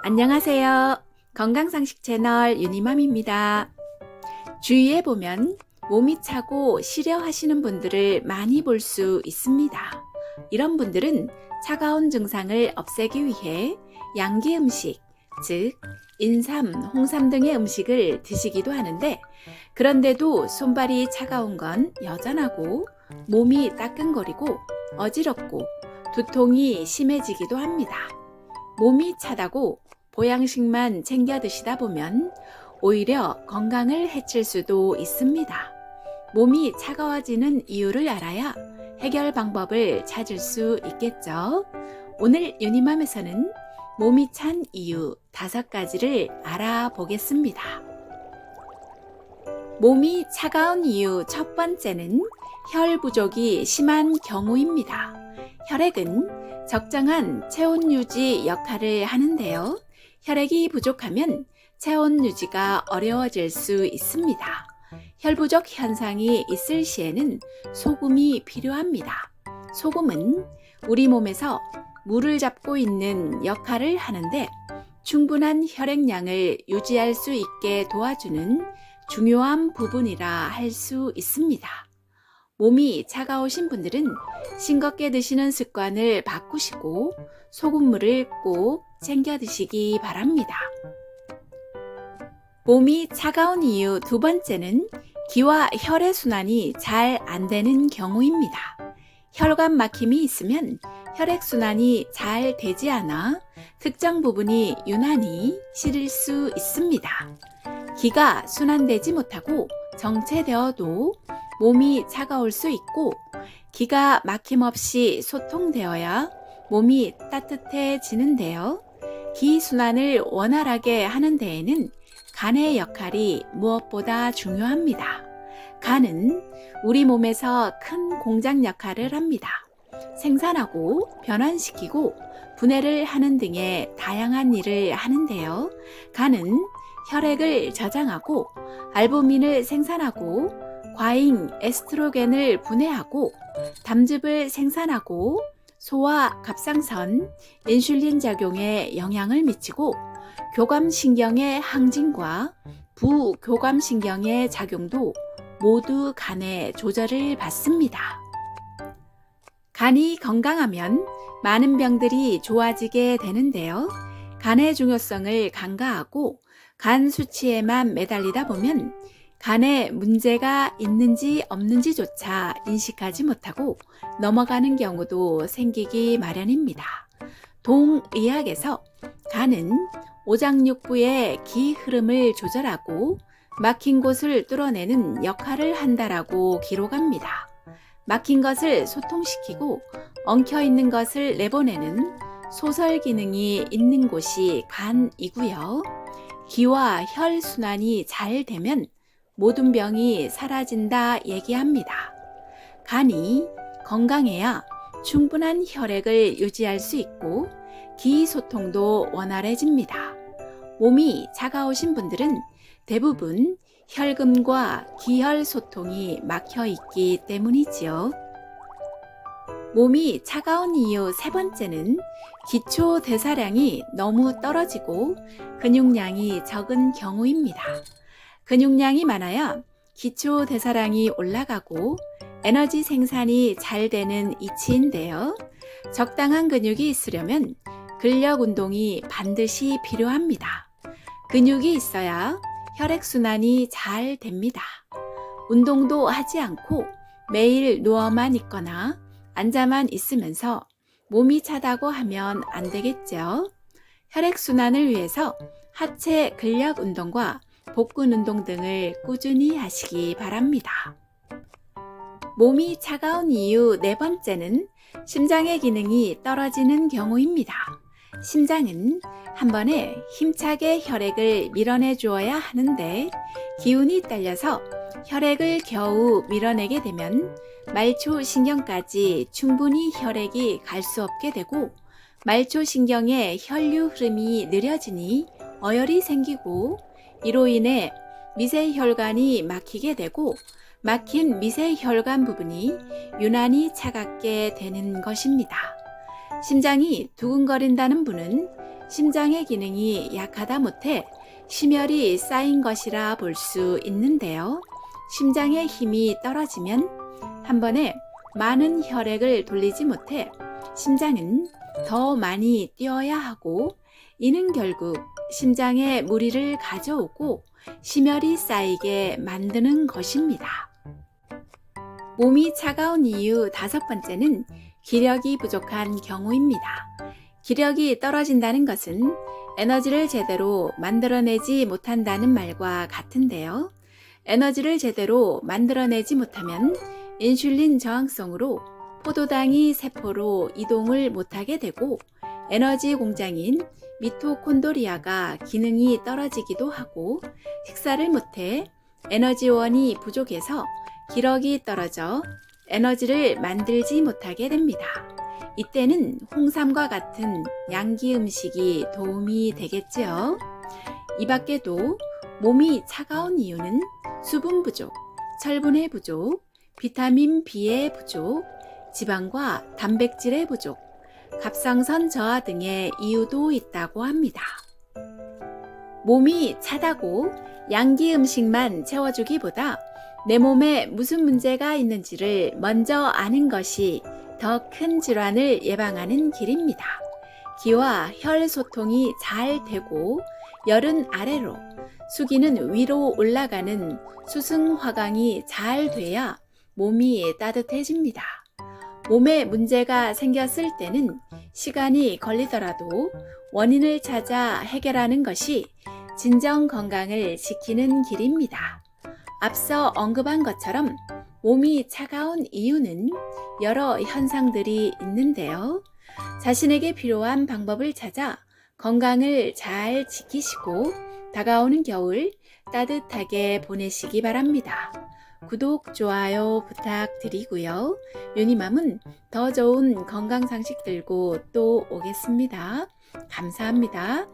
안녕하세요. 건강상식 채널 유니맘입니다. 주위에 보면 몸이 차고 시려하시는 분들을 많이 볼 수 있습니다. 이런 분들은 차가운 증상을 없애기 위해 양기 음식, 즉 인삼, 홍삼 등의 음식을 드시기도 하는데, 그런데도 손발이 차가운 건 여전하고 몸이 따끔거리고 어지럽고 두통이 심해지기도 합니다. 몸이 차다고 보양식만 챙겨 드시다 보면 오히려 건강을 해칠 수도 있습니다. 몸이 차가워지는 이유를 알아야 해결 방법을 찾을 수 있겠죠. 오늘 유니맘에서는 몸이 찬 이유 5가지를 알아보겠습니다. 몸이 차가운 이유 첫 번째는 혈 부족이 심한 경우입니다. 혈액은 적정한 체온 유지 역할을 하는데요. 혈액이 부족하면 체온 유지가 어려워질 수 있습니다. 혈 부족 현상이 있을 시에는 소금이 필요합니다. 소금은 우리 몸에서 물을 잡고 있는 역할을 하는데 충분한 혈액량을 유지할 수 있게 도와주는 중요한 부분이라 할 수 있습니다. 몸이 차가우신 분들은 싱겁게 드시는 습관을 바꾸시고 소금물을 꼭 챙겨 드시기 바랍니다. 몸이 차가운 이유 두 번째는 기와 혈액순환이 잘 안 되는 경우입니다. 혈관 막힘이 있으면 혈액순환이 잘 되지 않아 특정 부분이 유난히 시릴 수 있습니다. 기가 순환되지 못하고 정체되어도 몸이 차가울 수 있고, 기가 막힘없이 소통되어야 몸이 따뜻해지는데요. 기 순환을 원활하게 하는 데에는 간의 역할이 무엇보다 중요합니다. 간은 우리 몸에서 큰 공장 역할을 합니다. 생산하고 변환시키고 분해를 하는 등의 다양한 일을 하는데요. 간은 혈액을 저장하고 알부민을 생산하고 과잉 에스트로겐을 분해하고 담즙을 생산하고 소화 갑상선, 인슐린 작용에 영향을 미치고 교감신경의 항진과 부교감신경의 작용도 모두 간의 조절을 받습니다. 간이 건강하면 많은 병들이 좋아지게 되는데요. 간의 중요성을 간과하고 간 수치에만 매달리다 보면 간에 문제가 있는지 없는지조차 인식하지 못하고 넘어가는 경우도 생기기 마련입니다. 동의학에서 간은 오장육부의 기 흐름을 조절하고 막힌 곳을 뚫어내는 역할을 한다라고 기록합니다. 막힌 것을 소통시키고 엉켜있는 것을 내보내는 소설 기능이 있는 곳이 간이고요. 기와 혈 순환이 잘 되면 모든 병이 사라진다 얘기합니다. 간이 건강해야 충분한 혈액을 유지할 수 있고 기 소통도 원활해집니다. 몸이 차가우신 분들은 대부분 혈금과 기혈 소통이 막혀 있기 때문이지요. 몸이 차가운 이유 세 번째는 기초 대사량이 너무 떨어지고 근육량이 적은 경우입니다. 근육량이 많아야 기초 대사량이 올라가고 에너지 생산이 잘 되는 이치인데요. 적당한 근육이 있으려면 근력 운동이 반드시 필요합니다. 근육이 있어야 혈액순환이 잘 됩니다. 운동도 하지 않고 매일 누워만 있거나 앉아만 있으면서 몸이 차다고 하면 안 되겠죠. 혈액순환을 위해서 하체 근력 운동과 복근 운동 등을 꾸준히 하시기 바랍니다. 몸이 차가운 이유 네 번째는 심장의 기능이 떨어지는 경우입니다. 심장은 한 번에 힘차게 혈액을 밀어내 주어야 하는데 기운이 딸려서 혈액을 겨우 밀어내게 되면 말초신경까지 충분히 혈액이 갈 수 없게 되고 말초신경의 혈류 흐름이 느려지니 어혈이 생기고 이로 인해 미세혈관이 막히게 되고 막힌 미세혈관 부분이 유난히 차갑게 되는 것입니다. 심장이 두근거린다는 분은 심장의 기능이 약하다 못해 심혈이 쌓인 것이라 볼 수 있는데요. 심장의 힘이 떨어지면 한 번에 많은 혈액을 돌리지 못해 심장은 더 많이 뛰어야 하고, 이는 결국 심장에 무리를 가져오고 심혈이 쌓이게 만드는 것입니다. 몸이 차가운 이유 5번째는 기력이 부족한 경우입니다. 기력이 떨어진다는 것은 에너지를 제대로 만들어내지 못한다는 말과 같은데요. 에너지를 제대로 만들어내지 못하면 인슐린 저항성으로 포도당이 세포로 이동을 못하게 되고, 에너지 공장인 미토콘드리아가 기능이 떨어지기도 하고, 식사를 못해 에너지원이 부족해서 기력이 떨어져 에너지를 만들지 못하게 됩니다. 이때는 홍삼과 같은 양기 음식이 도움이 되겠지요. 이 밖에도 몸이 차가운 이유는 수분 부족, 철분의 부족, 비타민 B의 부족, 지방과 단백질의 부족, 갑상선 저하 등의 이유도 있다고 합니다. 몸이 차다고 양기 음식만 채워주기보다 내 몸에 무슨 문제가 있는지를 먼저 아는 것이 더 큰 질환을 예방하는 길입니다. 기와 혈 소통이 잘 되고 열은 아래로, 수기는 위로 올라가는 수승화강이 잘 돼야 몸이 따뜻해집니다. 몸에 문제가 생겼을 때는 시간이 걸리더라도 원인을 찾아 해결하는 것이 진정 건강을 지키는 길입니다. 앞서 언급한 것처럼 몸이 차가운 이유는 여러 현상들이 있는데요. 자신에게 필요한 방법을 찾아 건강을 잘 지키시고 다가오는 겨울 따뜻하게 보내시기 바랍니다. 구독, 좋아요 부탁드리고요. 유니맘은 더 좋은 건강 상식 들고 또 오겠습니다. 감사합니다.